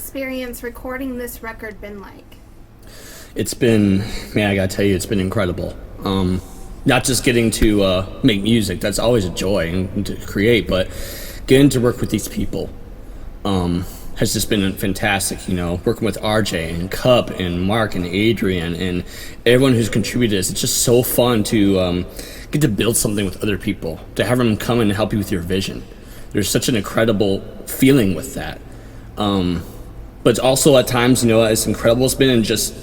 experience recording this record been like? It's been, man, I gotta tell you, it's been incredible. Not just getting to make music, that's always a joy and to create, but getting to work with these people has just been fantastic. You know, working with RJ and Cup and Mark and Adrian and everyone who's contributed. It's just so fun to get to build something with other people, to have them come and help you with your vision. There's such an incredible feeling with that. But it's also at times, you know, as incredible as it's been and just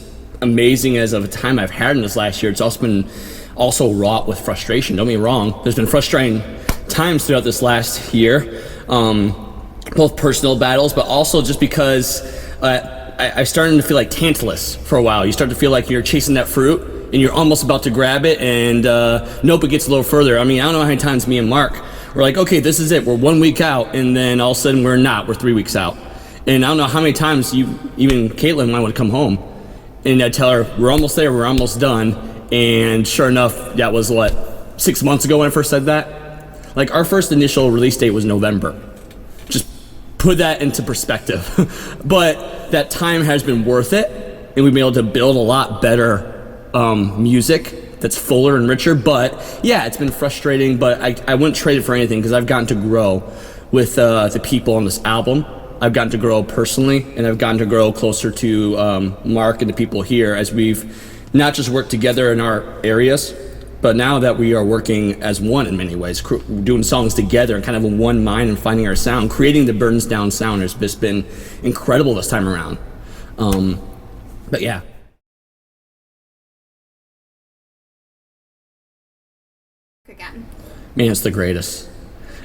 amazing as of a time I've had in this last year, it's also been wrought with frustration. Don't get me wrong, there's been frustrating times throughout this last year, both personal battles, but also just because I started to feel like Tantalus for a while. You start to feel like you're chasing that fruit and you're almost about to grab it, and nope, it gets a little further. I mean, I don't know how many times me and Mark were like, okay, this is it, we're 1 week out, and then all of a sudden we're 3 weeks out. And I don't know how many times even Caitlin and I would come home and I'd tell her, we're almost there, we're almost done. And sure enough, that was 6 months ago when I first said that? Like, our first initial release date was November. Just put that into perspective. But that time has been worth it, and we've been able to build a lot better music that's fuller and richer. But yeah, it's been frustrating, but I wouldn't trade it for anything, because I've gotten to grow with the people on this album. I've gotten to grow personally, and I've gotten to grow closer to Mark and the people here as we've not just worked together in our areas, but now that we are working as one in many ways, doing songs together and kind of in one mind and finding our sound, creating the Burdens Down sound has just been incredible this time around. But yeah. Again. Man, it's the greatest.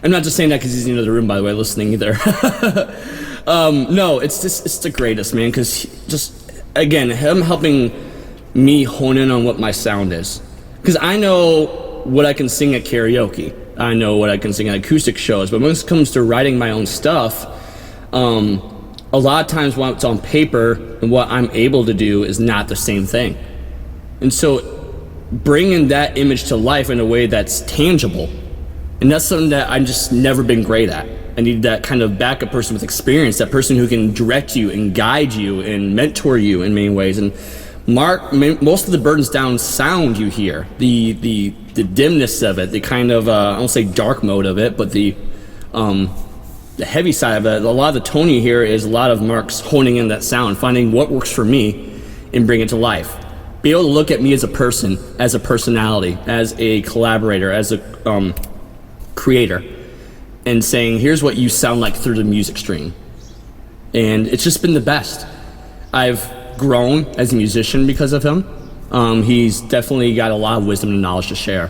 I'm not just saying that because he's in the other room, by the way, listening either. No, it's the greatest, man, because just, again, him helping me hone in on what my sound is. Because I know what I can sing at karaoke. I know what I can sing at acoustic shows. But when it comes to writing my own stuff, a lot of times what's on paper and what I'm able to do is not the same thing. And so bringing that image to life in a way that's tangible, and that's something that I've just never been great at. I need that kind of backup person with experience, that person who can direct you and guide you and mentor you in many ways. And Mark, most of the Burdens Down sound you hear, the dimness of it, the kind of, I won't say dark mode of it, but the heavy side of it, a lot of the tone you hear is a lot of Mark's honing in that sound, finding what works for me and bring it to life. Be able to look at me as a person, as a personality, as a collaborator, as a creator, and saying, here's what you sound like through the music stream. And it's just been the best. I've grown as a musician because of him. He's definitely got a lot of wisdom and knowledge to share,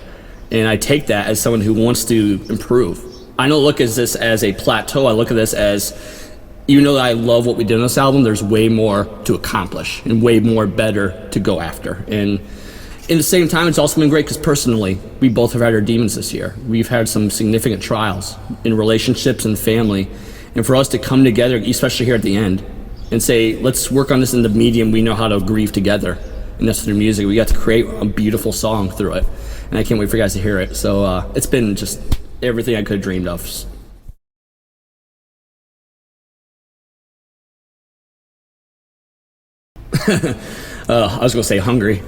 and I take that as someone who wants to improve. I don't look at this as a plateau. I look at this as, even though I love what we did on this album, there's way more to accomplish and way more better to go after. And in the same time, it's also been great because personally, we both have had our demons this year. We've had some significant trials in relationships and family, and for us to come together, especially here at the end, and say, let's work on this in the medium we know how to grieve together, and that's through music. We got to create a beautiful song through it, and I can't wait for you guys to hear it. So it's been just everything I could have dreamed of. I was gonna say hungry.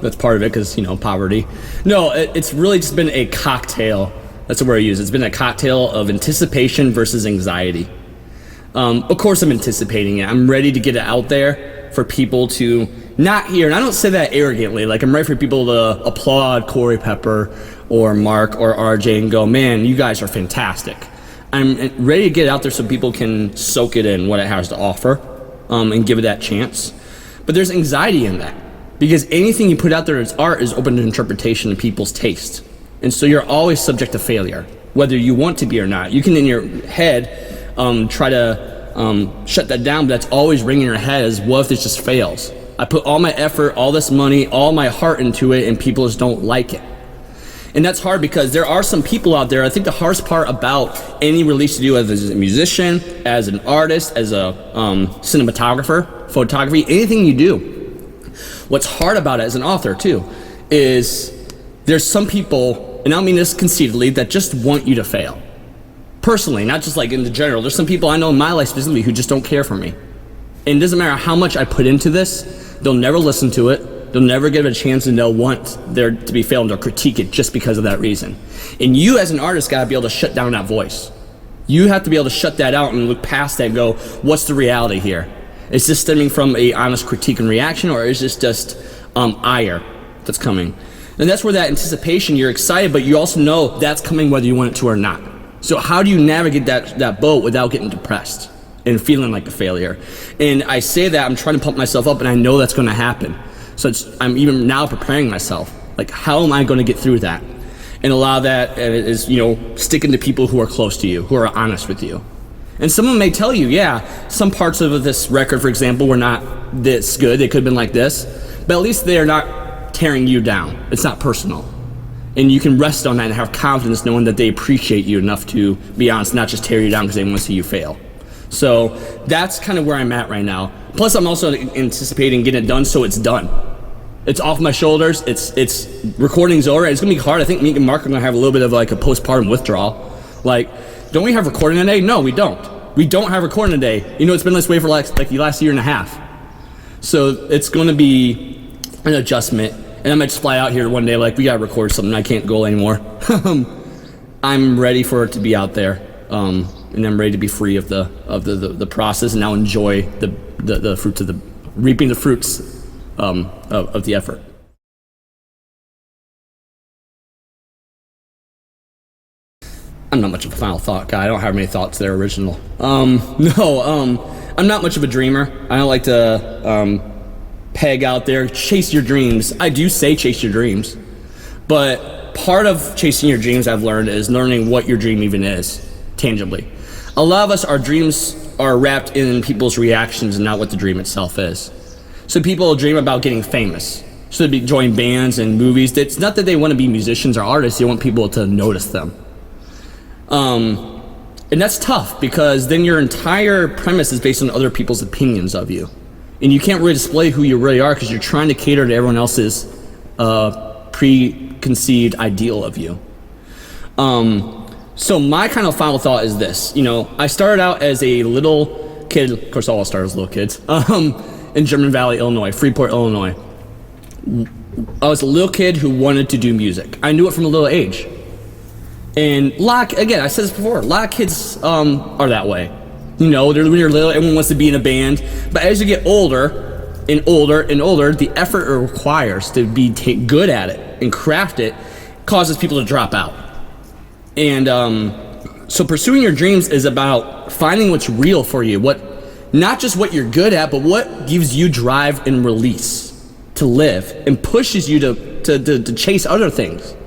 That's part of it, because, you know, poverty. No, it's really just been a cocktail. That's the word I use. It's been a cocktail of anticipation versus anxiety. Of course I'm anticipating it. I'm ready to get it out there for people to not hear. And I don't say that arrogantly. Like, I'm ready for people to applaud Korey Pepper or Mark or RJ and go, man, you guys are fantastic. I'm ready to get it out there so people can soak it in, what it has to offer, and give it that chance. But there's anxiety in that, because anything you put out there as art is open to interpretation and people's taste. And so you're always subject to failure, whether you want to be or not. You can, in your head, try to shut that down, but that's always ringing in your head as, what if this just fails? I put all my effort, all this money, all my heart into it, and people just don't like it. And that's hard, because there are some people out there. I think the hardest part about any release you do as a musician, as an artist, as a cinematographer, photography, anything you do, what's hard about it as an author too, is there's some people, and I don't mean this conceitedly, that just want you to fail. Personally, not just like in the general. There's some people I know in my life specifically who just don't care for me. And it doesn't matter how much I put into this, they'll never listen to it. They'll never give it a chance, and they'll want there to be failed or critique it just because of that reason. And you as an artist gotta be able to shut down that voice. You have to be able to shut that out and look past that and go, what's the reality here? Is this stemming from a honest critique and reaction, or is this just ire that's coming? And that's where that anticipation, you're excited, but you also know that's coming whether you want it to or not. So how do you navigate that boat without getting depressed and feeling like a failure? And I say that, I'm trying to pump myself up, and I know that's gonna happen. So I'm even now preparing myself. Like, how am I gonna get through that? And a lot of that is, sticking to people who are close to you, who are honest with you. And someone may tell you, yeah, some parts of this record, for example, were not this good. They could have been like this. But at least they're not tearing you down. It's not personal. And you can rest on that and have confidence knowing that they appreciate you enough to be honest, not just tear you down because they want to see you fail. So that's kind of where I'm at right now. Plus, I'm also anticipating getting it done, so it's done. It's off my shoulders. It's recording's over. It's gonna be hard. I think me and Mark are gonna have a little bit of like a postpartum withdrawal. Like, don't we have recording today? No, we don't. We don't have recording today. It's been this way for like the last year and a half. So it's gonna be an adjustment. And I might just fly out here one day like, we gotta record something. I can't go anymore. I'm ready for it to be out there, and I'm ready to be free of the process and now enjoy the fruits of reaping the fruits of the effort. I'm not much of a final thought guy. I don't have many thoughts that are original. I'm not much of a dreamer. I don't like to peg out there, chase your dreams. I do say chase your dreams, but part of chasing your dreams, I've learned, is learning what your dream even is, tangibly. A lot of us, our dreams are wrapped in people's reactions and not what the dream itself is. So people dream about getting famous. So they join bands and movies. It's not that they want to be musicians or artists, they want people to notice them. And that's tough because then your entire premise is based on other people's opinions of you. And you can't really display who you really are because you're trying to cater to everyone else's preconceived ideal of you. So my kind of final thought is this. I started out as a little kid, of course all start as little kids, in German Valley, Illinois, Freeport, Illinois. I was a little kid who wanted to do music. I knew it from a little age. And again, I said this before, a lot of kids are that way. When you're little, everyone wants to be in a band. But as you get older and older and older, the effort it requires to be good at it and craft it causes people to drop out. And so pursuing your dreams is about finding what's real for you, not just what you're good at, but what gives you drive and release to live and pushes you to chase other things.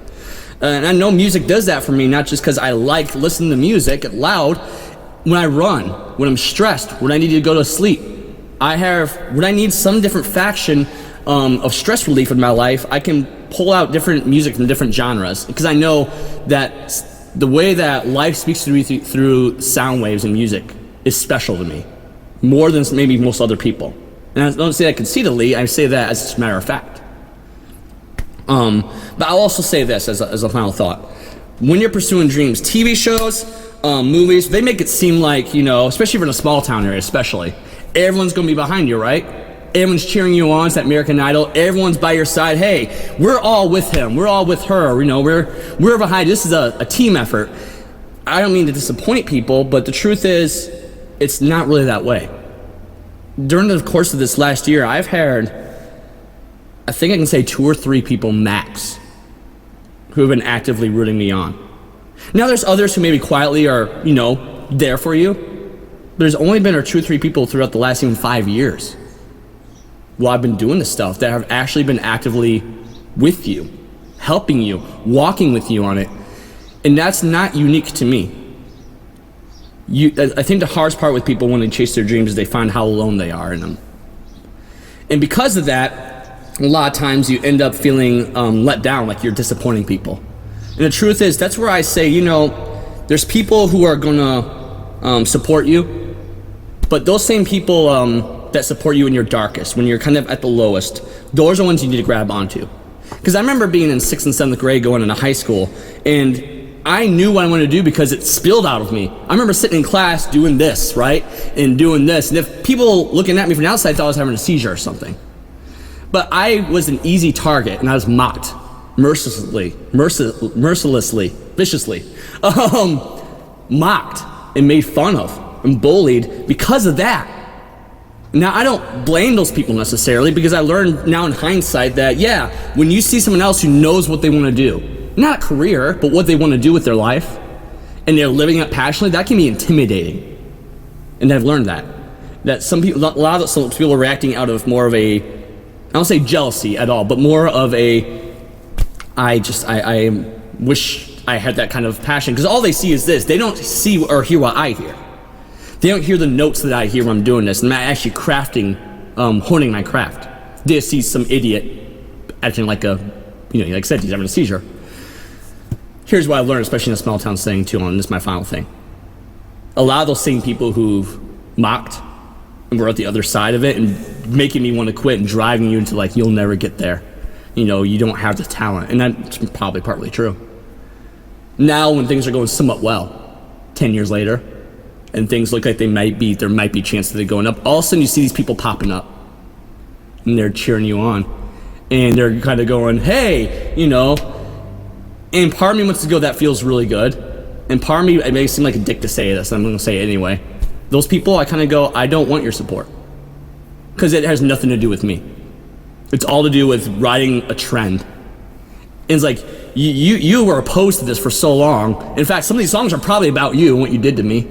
And I know music does that for me, not just because I like listening to music loud. When I run, when I'm stressed, when I need to go to sleep, when I need some different faction of stress relief in my life, I can pull out different music from different genres because I know that the way that life speaks to me through sound waves and music is special to me, more than maybe most other people. And I don't say that conceitedly, I say that as a matter of fact. But I'll also say this as a final thought. When you're pursuing dreams, TV shows, movies, they make it seem like, especially in a small town area, especially, everyone's gonna be behind you, right? Everyone's cheering you on. It's that American Idol. Everyone's by your side. Hey, we're all with him. We're all with her. We're behind. This is a team effort. I don't mean to disappoint people, but the truth is, it's not really that way. During the course of this last year, I've had, I think I can say 2 or 3 people max who have been actively rooting me on. Now there's others who maybe quietly are, there for you. There's only been 2 or 3 people throughout the last even 5 years while I've been doing this stuff that have actually been actively with you, helping you, walking with you on it. And that's not unique to me. I think the hardest part with people when they chase their dreams is they find how alone they are in them. And because of that, a lot of times you end up feeling let down, like you're disappointing people. And the truth is, that's where I say, there's people who are gonna support you, but those same people that support you in your darkest, when you're kind of at the lowest, those are the ones you need to grab onto. Because I remember being in 6th and 7th grade going into high school, and I knew what I wanted to do because it spilled out of me. I remember sitting in class doing this, right? And doing this. And if people looking at me from the outside thought I was having a seizure or something. But I was an easy target, and I was mocked mercilessly, viciously. Mocked and made fun of and bullied because of that. Now, I don't blame those people necessarily, because I learned now in hindsight that, yeah, when you see someone else who knows what they want to do, not a career, but what they want to do with their life, and they're living it passionately, that can be intimidating. And I've learned that some people, a lot of some people are reacting out of more of a, I don't say jealousy at all, but more of a, I wish I had that kind of passion, because all they see is this. They don't see or hear what I hear. They don't hear the notes that I hear when I'm doing this, and I'm actually crafting, honing my craft. They just see some idiot acting like a, like I said, he's having a seizure. Here's what I've learned, especially in a small town setting too, and this is my final thing. A lot of those same people who've mocked and were at the other side of it and making me want to quit and driving you into like, you'll never get there. You don't have the talent. And that's probably partly true. Now when things are going somewhat well, 10 years later, and things look like there might be chances of it going up, all of a sudden you see these people popping up and they're cheering you on. And they're kind of going, hey, and part of me wants to go, that feels really good. And part of me, it may seem like a dick to say this, I'm going to say it anyway. Those people, I kind of go, I don't want your support. Because it has nothing to do with me. It's all to do with riding a trend. And it's like, you were opposed to this for so long. In fact, some of these songs are probably about you and what you did to me.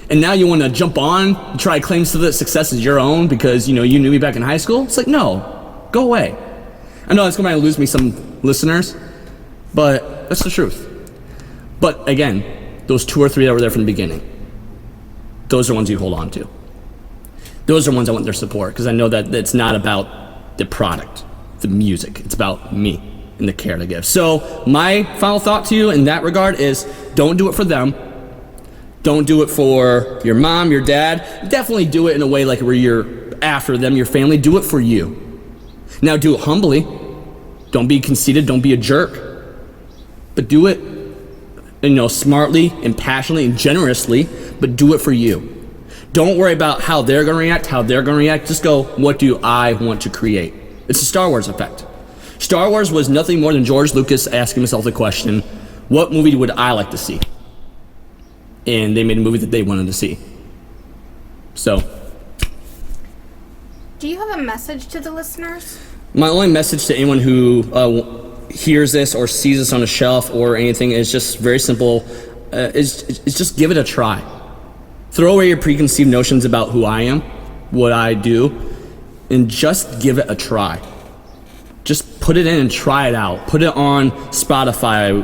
And now you want to jump on, and try to claim some of the success as your own because, you knew me back in high school? It's like, no, go away. I know it's going to lose me some listeners, but that's the truth. But again, those 2 or 3 that were there from the beginning, those are ones you hold on to. Those are ones I want their support, because I know that it's not about the product, the music. It's about me and the care to give. So my final thought to you in that regard is, don't do it for them. Don't do it for your mom, your dad. Definitely do it in a way like where you're after them, your family. Do it for you. Now do it humbly. Don't be conceited. Don't be a jerk. But do it, smartly and passionately and generously, but do it for you. Don't worry about how they're going to react, Just go, what do I want to create? It's the Star Wars effect. Star Wars was nothing more than George Lucas asking himself the question, what movie would I like to see? And they made a movie that they wanted to see. So. Do you have a message to the listeners? My only message to anyone who hears this or sees this on a shelf or anything is just very simple. Is just give it a try. Throw away your preconceived notions about who I am, what I do, and just give it a try. Just put it in and try it out. Put it on Spotify,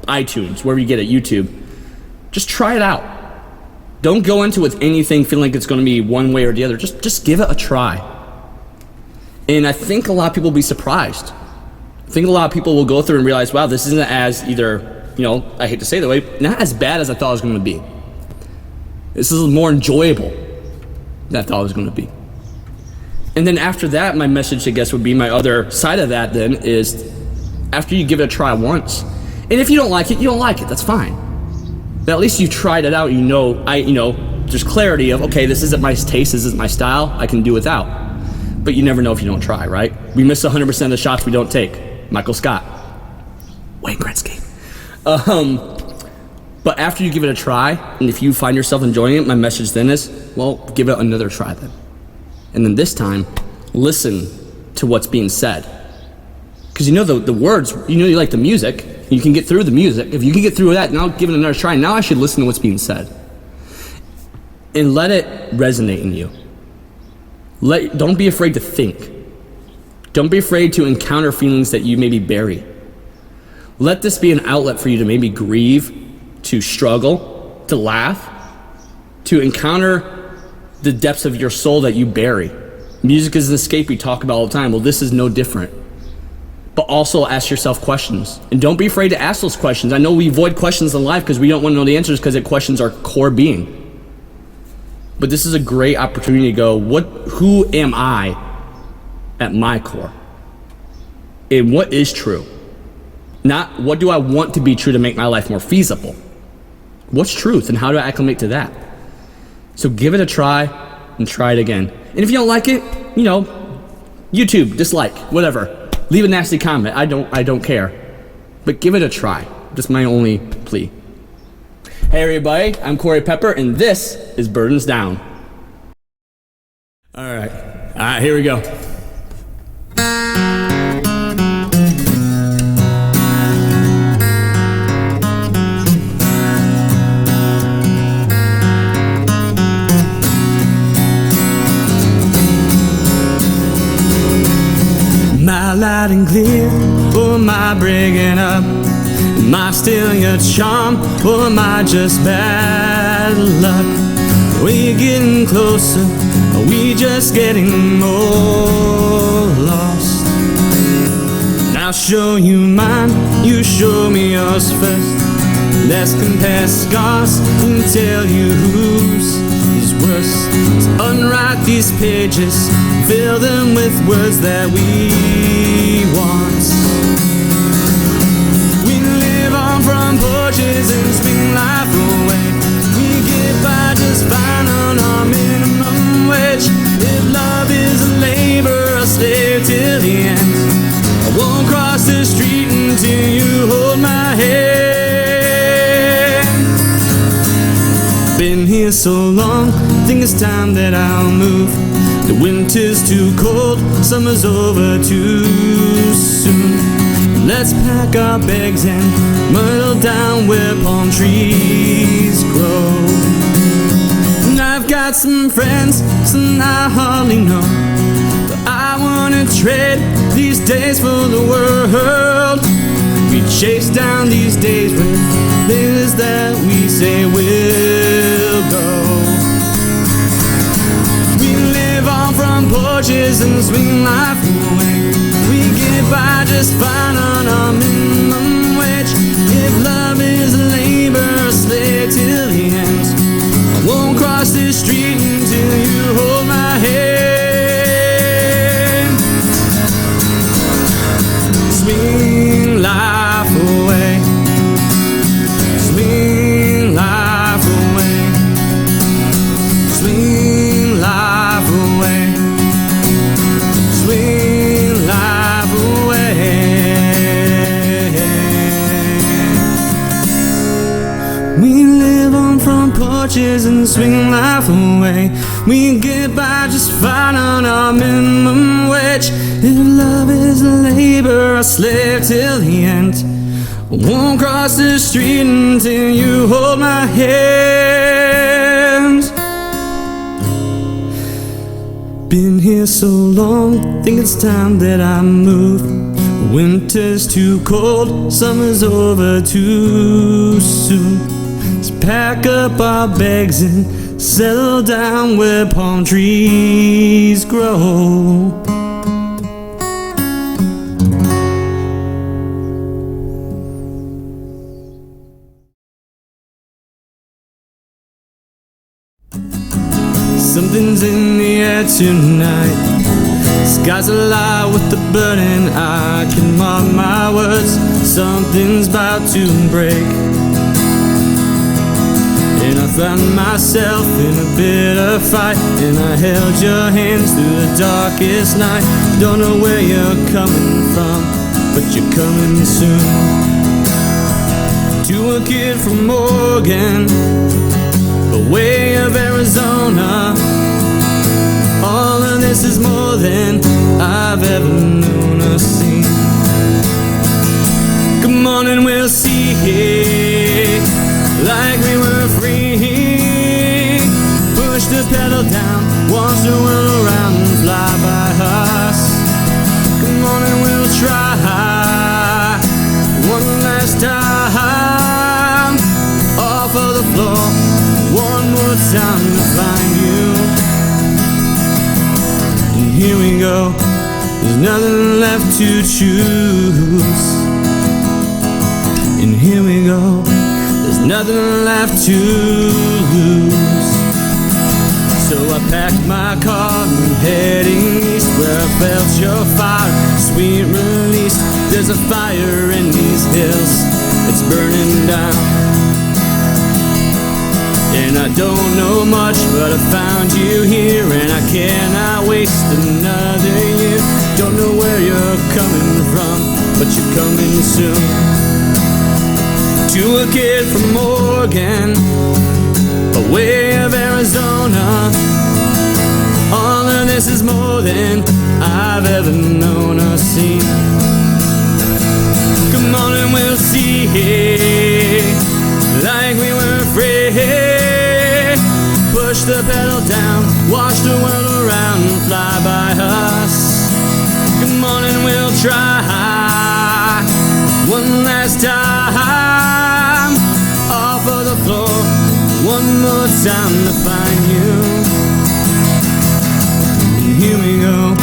iTunes, wherever you get it, YouTube. Just try it out. Don't go into it with anything feeling like it's going to be one way or the other. Just give it a try. And I think a lot of people will be surprised. I think a lot of people will go through and realize, wow, this isn't as either, I hate to say it that way, not as bad as I thought it was going to be. This is more enjoyable than I thought it was going to be. And then after that, my message, I guess, would be my other side of that then is after you give it a try once, and if you don't like it, you don't like it. That's fine. But at least you tried it out. There's clarity of, okay, this isn't my taste, this isn't my style, I can do without. But you never know if you don't try, right? We miss 100% of the shots we don't take. Michael Scott. Wayne Gretzky. But after you give it a try, and if you find yourself enjoying it, my message then is, well, give it another try then. And then this time, listen to what's being said. Because the words, you like the music, you can get through the music. If you can get through that, now give it another try. Now I should listen to what's being said. And let it resonate in you. Don't be afraid to think. Don't be afraid to encounter feelings that you maybe bury. Let this be an outlet for you to maybe grieve, to struggle, to laugh, to encounter the depths of your soul that you bury. Music is an escape we talk about all the time. Well, this is no different. But also ask yourself questions. And don't be afraid to ask those questions. I know we avoid questions in life because we don't want to know the answers because it questions our core being. But this is a great opportunity to go, who am I at my core? And what is true? Not what do I want to be true to make my life more feasible. What's truth and how do I acclimate to that? So give it a try and try it again. And if you don't like it, YouTube, dislike, whatever. Leave a nasty comment. I don't care. But give it a try. That's my only plea. Hey everybody, I'm Korey Pepper and this is Burdens Down. Alright, here we go. Am I loud and clear, or am I breaking up? Am I still your charm, or am I just bad luck? Are we getting closer? Are we just getting more lost? And I'll show you mine, you show me yours first. Let's compare scars and tell you whose is worse. Let's unwrite these pages, fill them with words that we want. We live on front porches and swing life away. We get by just fine on our minimum wage. If love is a labor, a slave till the end. I won't cross the street until you hold my hand. Been here so long, think it's time that I'll move. The winter's too cold, summer's over too soon. Let's pack our bags and muddle down where palm trees grow. And I've got some friends, some I hardly know, but I wanna trade these days for the world. We chase down these days with things that we say will go. Front porches and swing life away. We get by just fine on our minimum wage. If love is a labor, a slave till the end. I won't cross this street until you hold my hand. Swing life away. Swing life away. Swing life away. Swing life away. We live on front porches and swing life away. We get by just fine on our minimum wage. If love is a labor, a slave till the end. I won't cross the street until you hold my hand. Been here so long, think it's time that I move. Winter's too cold, summer's over too soon. Let's pack up our bags and settle down where palm trees grow. Something's in the air tonight. Sky's alive with the burning. I can mark my words. Something's about to break. And I found myself in a bit of fight, and I held your hands through the darkest night. Don't know where you're coming from, but you're coming soon. To a kid from Oregon, the way of Arizona. All of this is more than I've ever known or seen. Come on and we'll see it like we were free. Push the pedal down, watch the world around and fly by us. Come on and we'll try one last time. Off of the floor, one more time to find you. And here we go, there's nothing left to choose. And here we go, there's nothing left to lose. So I packed my car and heading east, where I felt your fire, sweet release. There's a fire in these hills, it's burning down. And I don't know much, but I found you here, and I cannot waste another year. Don't know where you're coming from, but you're coming soon. To a kid from Oregon, away of Arizona, all of this is more than I've ever known or seen. Come on and we'll see, like we were free. Push the pedal down, watch the world around and fly by us. Come on and we'll try one last time. Off of the floor, one more time to find you. And here we go,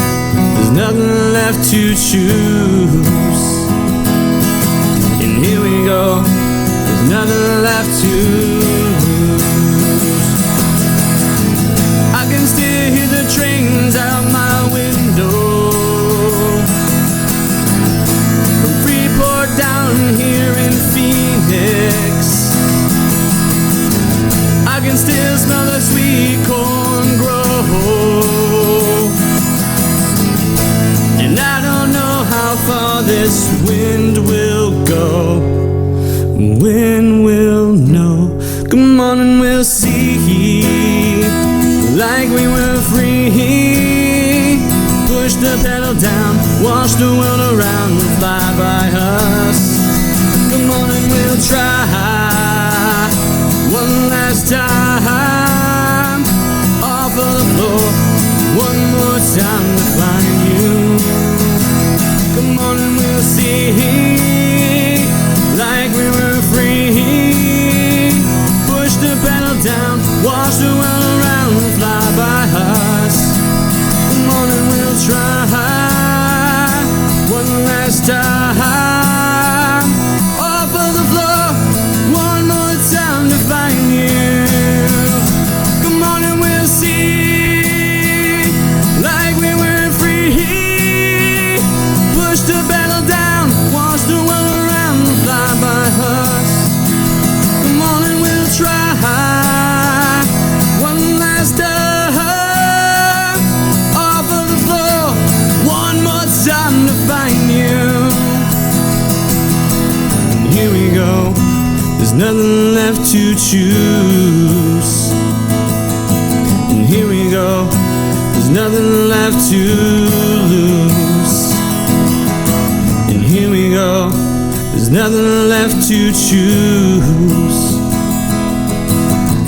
there's nothing left to choose. And here we go, there's nothing left to lose. I can still hear the trains out my window, from Freeport down here in Phoenix. I can still smell the sweet corn grow, and I don't know how far this wind will go. When we'll know, come on and we'll see, like we were free. Push the pedal down, watch the world around and fly by us. Come on and we'll try one last time. Off of the floor, one more time to find you. Come on and we'll see, like we were free. Push the pedal down, watch the world around and fly by us. Come on and we'll try one last time. Off of the floor, one more time to find you. Come on and we'll see, like we were free. Push the pedal down, watch the world around and fly by us. Come on and we'll try one last time. Off of the floor, one more time to find you. And here we go, there's nothing left to choose. And here we go, there's nothing left to lose. And here we go, there's nothing left to choose.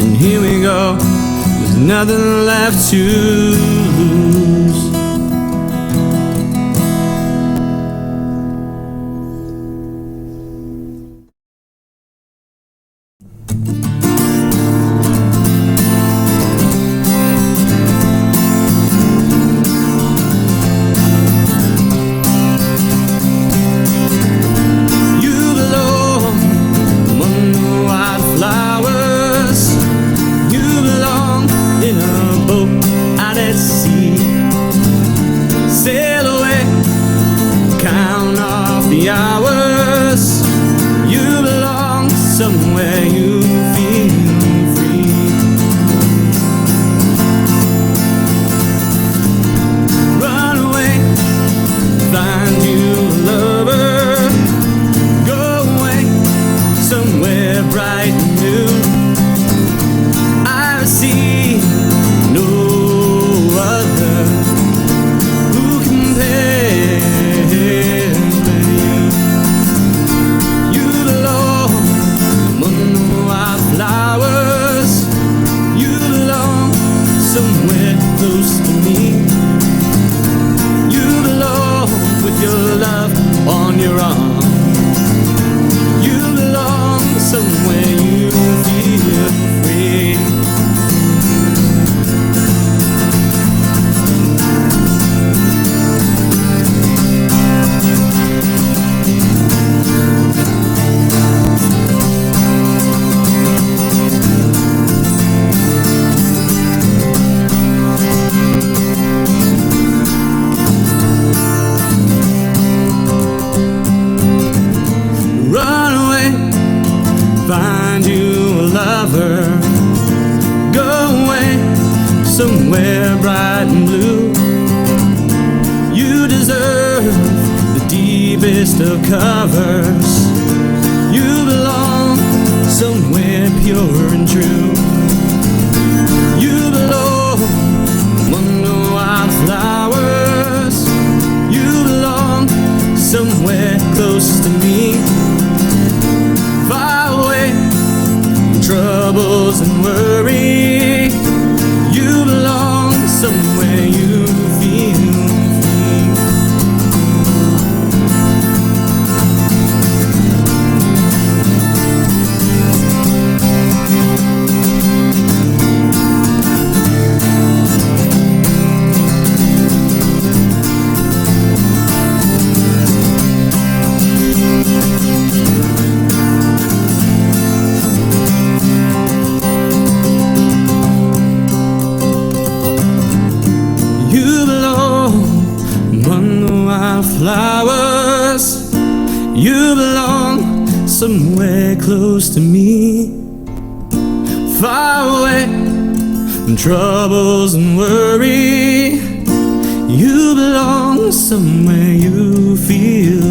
And here we go, there's nothing left to lose. You belong among the wildflowers. You belong in a boat out at sea. Sail away, count off the hours. You belong somewhere you feel free. Run away, find you a lover. Go away, somewhere bright and new. I see no other who compares with you. You belong among the wildflowers. You belong somewhere close to me. You belong with your love on your arm. You belong somewhere you feel free. lover. Go away somewhere bright and blue. You deserve the deepest of covers. You belong somewhere pure and true. You belong among the wildflowers. You belong somewhere close to me, far away from troubles and worry. You belong somewhere you feel free. Flowers, you belong somewhere close to me, far away from troubles and worry. You belong somewhere you feel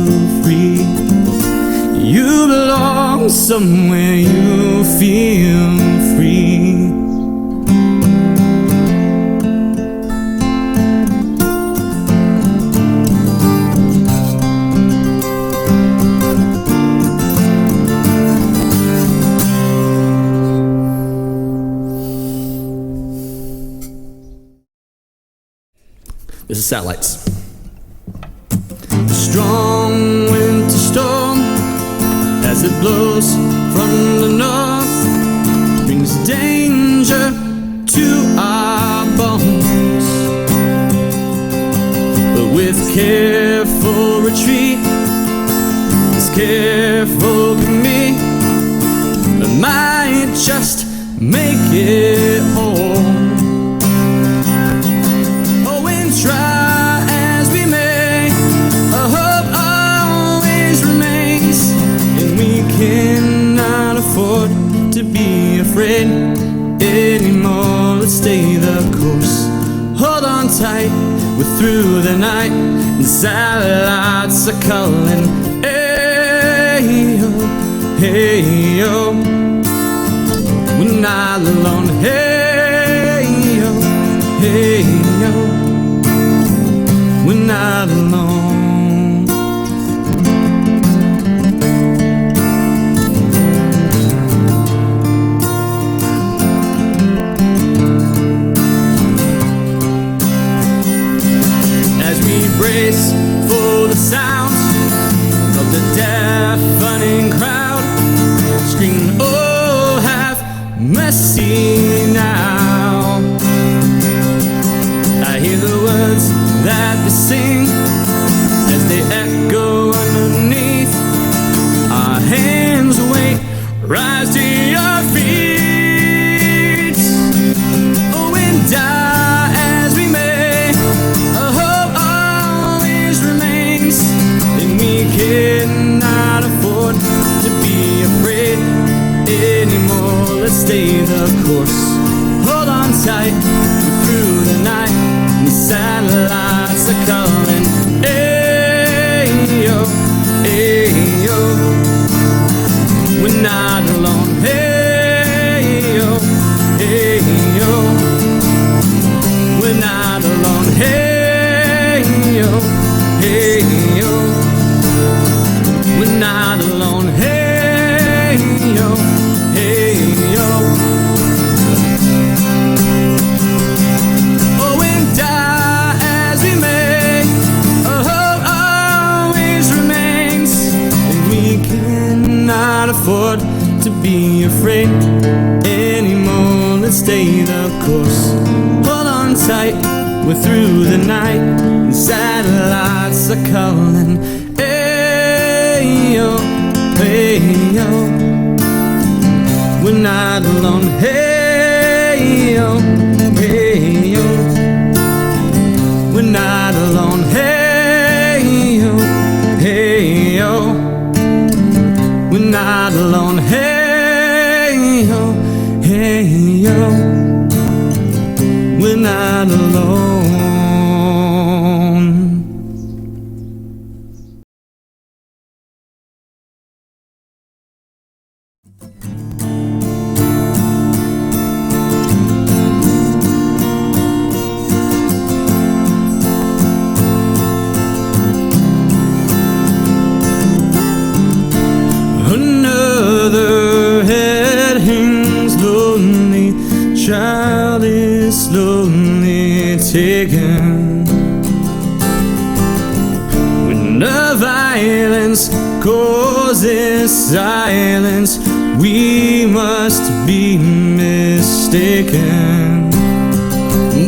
free. You belong somewhere you feel free. This is Satellites. The strong winter storm, as it blows from the north, brings danger to our bones. But with careful retreat, as careful can be, I might just make it home. Try as we may, a hope always remains, and we cannot afford to be afraid anymore. Let's stay the course. Hold on tight, we're through the night, and satellites are calling. Hey yo, hey yo, we're not alone. Hey yo, hey yo, we're not alone. As we brace for the sound of the deafening crowd, screaming, oh, have mercy now. I hear the words that they sing as they echo underneath. Our hands wait, rise to your feet. Oh, and die as we may, a hope always remains, and we cannot afford to be afraid anymore. Let's stay the course. Hold on tight, we're through the night, and the satellites are calling. Ayo, ayo, we're not alone. Ayo, ayo, we're not alone. Ayo, ayo, we're not alone. Ayo, ayo. Afford to be afraid anymore. Let's stay the course. Hold on tight, we're through the night, and satellites are calling. Hey-yo, hey-yo, we're not alone. Hey-yo, hey-yo, we're not alone. Hey-yo, hey-yo, we're not alone. Hey, oh. we're not alone. Another head hangs lonely, child is slowly taken. When the violence causes silence, we must be mistaken.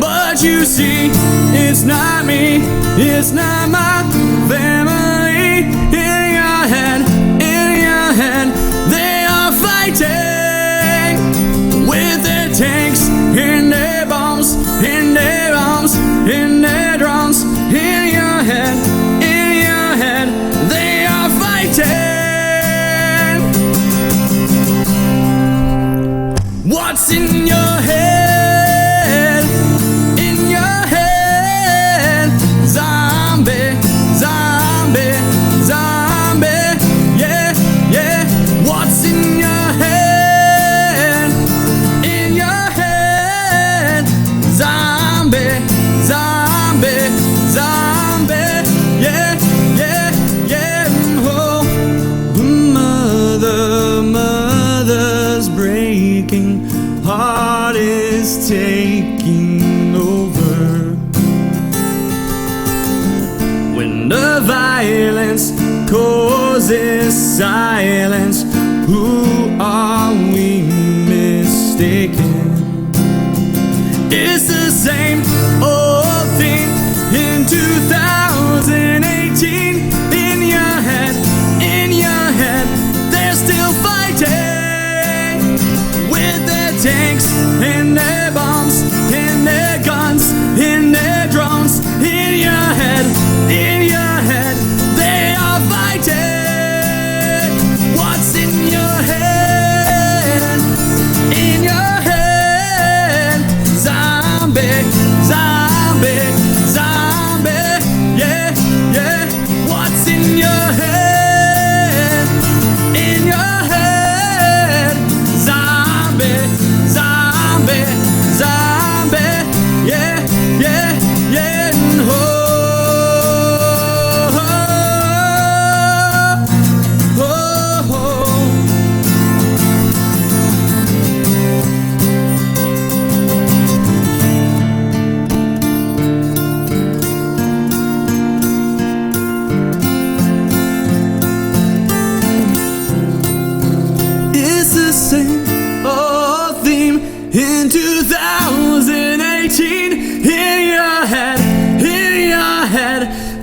But you see, it's not me, it's not my family. In your head, they are fighting with their tanks and their bombs, and their arms, and their drones. In your head, they are fighting. What's in your head? In your head, zombie, zombie, zombie. Yeah, yeah. What's in your head? In your head, zombie, zombie, zombie. Yeah, yeah, yeah. Oh, mother's breaking, heart is taking over. When the violence causes silence, who are we mistaken? It's the same old thing in 2018. In your head, they're still fighting with their tanks and their bombs and their guns and their drones. In your head, they are fighting. What's in your head? In your head, zombie, zombie, zombie. Yeah, yeah. What's in your head? In your head, zombie, zombie, zombie. Yeah, yeah, yeah. Oh, oh, oh, oh. It's the same old theme in 2018. In your head,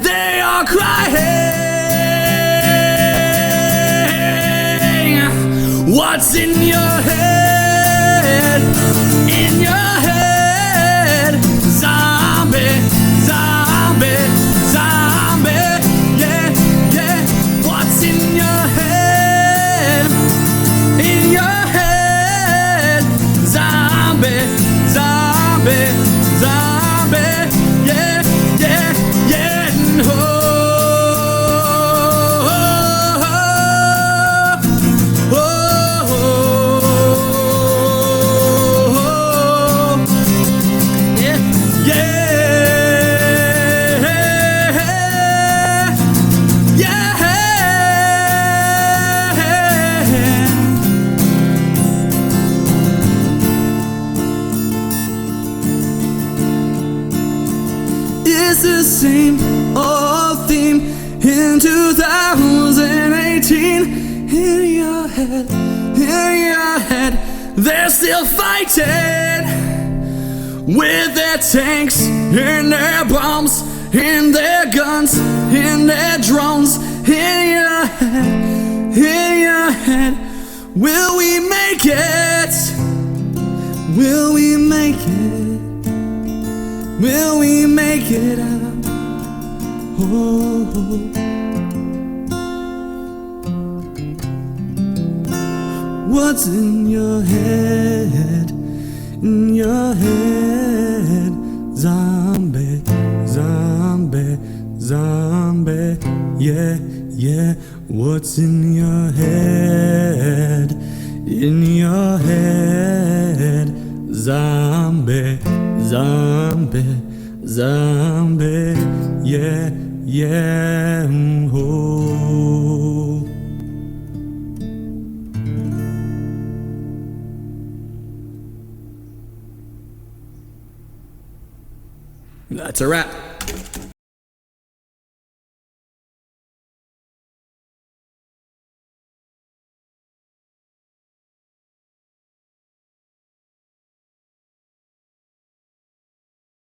they are crying. What's in your head? In your head, zombie, zombie, zombie. Yeah, yeah. What's in your head? In your head, zombie, zombie, zombie. Yeah, yeah, yeah. Oh, oh, oh, oh, yeah, yeah, yeah. It's the same old theme in 2018. In your head, they're still fighting with their tanks and their bombs and their guns and their drones. In your head, will we make it? Will we make it? Will we make it out? Oh, What's in your head? In your head, zombie, zombie, zombie, yeah, yeah. What's in your head? In your head, zombie, zombie, zombie, yeah, yeah, oh. That's a wrap.